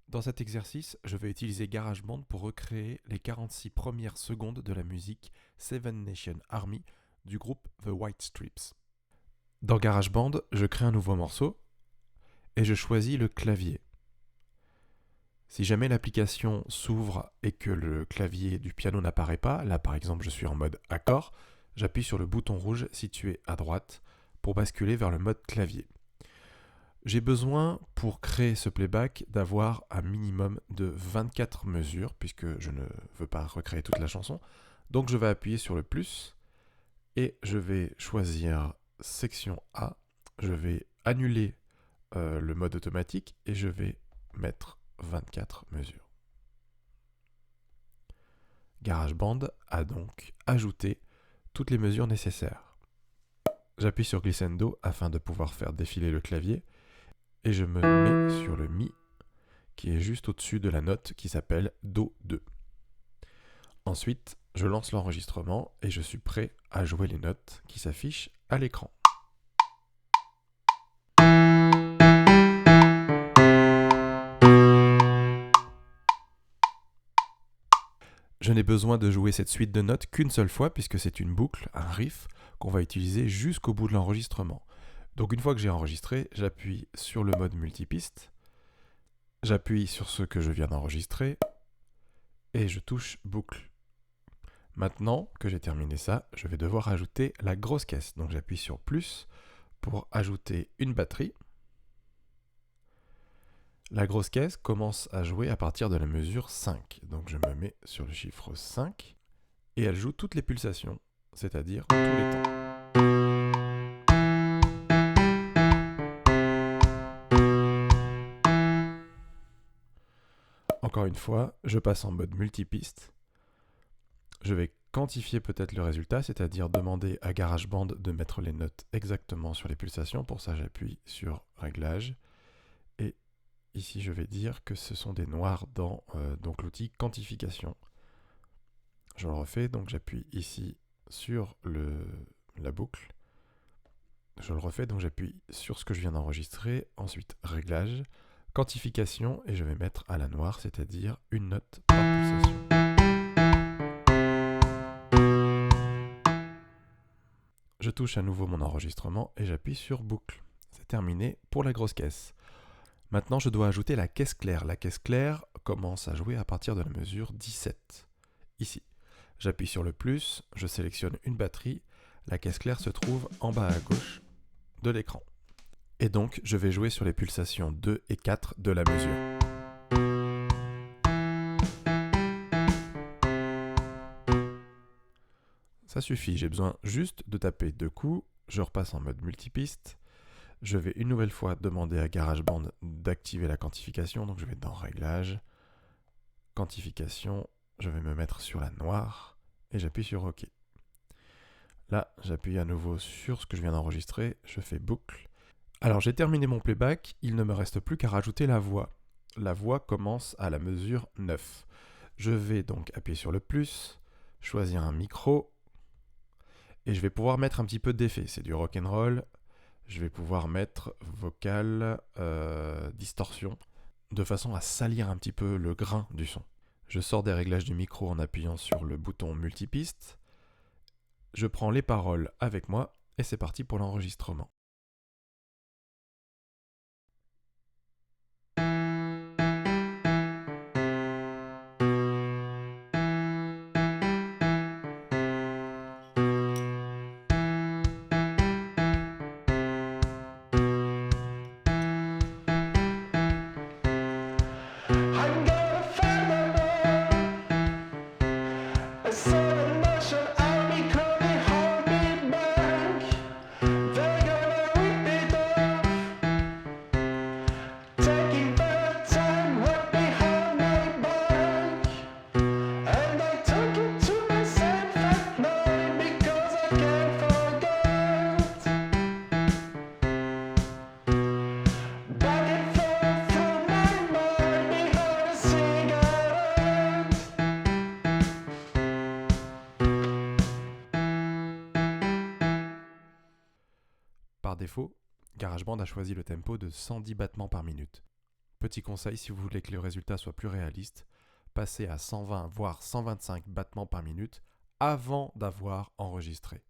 Dans cet exercice, je vais utiliser GarageBand pour recréer les 46 premières secondes de la musique Seven Nation Army du groupe The White Stripes. Dans GarageBand, je crée un nouveau morceau et je choisis le clavier. Si jamais l'application s'ouvre et que le clavier du piano n'apparaît pas, là par exemple je suis en mode accord, j'appuie sur le bouton rouge situé à droite pour basculer vers le mode clavier. J'ai besoin, pour créer ce playback, d'avoir un minimum de 24 mesures, puisque je ne veux pas recréer toute la chanson. Donc je vais appuyer sur le plus, et je vais choisir section A. Je vais annuler le mode automatique, et je vais mettre 24 mesures. GarageBand a donc ajouté toutes les mesures nécessaires. J'appuie sur Glissando afin de pouvoir faire défiler le clavier, et je me mets sur le Mi qui est juste au-dessus de la note qui s'appelle Do 2. Ensuite, je lance l'enregistrement et je suis prêt à jouer les notes qui s'affichent à l'écran. Je n'ai besoin de jouer cette suite de notes qu'une seule fois puisque c'est une boucle, un riff, qu'on va utiliser jusqu'au bout de l'enregistrement. Donc une fois que j'ai enregistré, j'appuie sur le mode multipiste, j'appuie sur ce que je viens d'enregistrer et je touche boucle. Maintenant que j'ai terminé ça, je vais devoir ajouter la grosse caisse. Donc j'appuie sur plus pour ajouter une batterie. La grosse caisse commence à jouer à partir de la mesure 5. Donc je me mets sur le chiffre 5 et elle joue toutes les pulsations, c'est-à-dire tous les temps. Encore une fois, je passe en mode multipiste. Je vais quantifier peut-être le résultat, c'est-à-dire demander à GarageBand de mettre les notes exactement sur les pulsations. Pour ça, j'appuie sur Réglages. Et ici, je vais dire que ce sont des noirs dans donc l'outil quantification. Je le refais, donc j'appuie ici sur la boucle. Je le refais, donc j'appuie sur ce que je viens d'enregistrer. Ensuite, Réglages, quantification, et je vais mettre à la noire, c'est-à-dire une note par pulsation. Je touche à nouveau mon enregistrement et j'appuie sur boucle. C'est terminé pour la grosse caisse. Maintenant, je dois ajouter la caisse claire. La caisse claire commence à jouer à partir de la mesure 17. Ici. J'appuie sur le plus, je sélectionne une batterie. La caisse claire se trouve en bas à gauche de l'écran. Et donc, je vais jouer sur les pulsations 2 et 4 de la mesure. Ça suffit, j'ai besoin juste de taper 2 coups. Je repasse en mode multipiste. Je vais une nouvelle fois demander à GarageBand d'activer la quantification. Donc je vais dans Réglages, Quantification. Je vais me mettre sur la noire et j'appuie sur OK. Là, j'appuie à nouveau sur ce que je viens d'enregistrer. Je fais boucle. Alors j'ai terminé mon playback. Il ne me reste plus qu'à rajouter la voix. La voix commence à la mesure 9. Je vais donc appuyer sur le plus, choisir un micro et je vais pouvoir mettre un petit peu d'effet. C'est du rock'n'roll. Je vais pouvoir mettre vocal, distorsion, de façon à salir un petit peu le grain du son. Je sors des réglages du micro en appuyant sur le bouton multipiste. Je prends les paroles avec moi et c'est parti pour l'enregistrement. I'm gonna find them all. A Seven Nation Army coming hold me back. They're gonna rip it off, taking their time right behind my back. And I took it to myself at night because I can't forget. Back and forth through my mind behind a cigarette. Par défaut, GarageBand a choisi le tempo de 110 battements par minute. Petit conseil, si vous voulez que le résultat soit plus réaliste, passez à 120 voire 125 battements par minute avant d'avoir enregistré.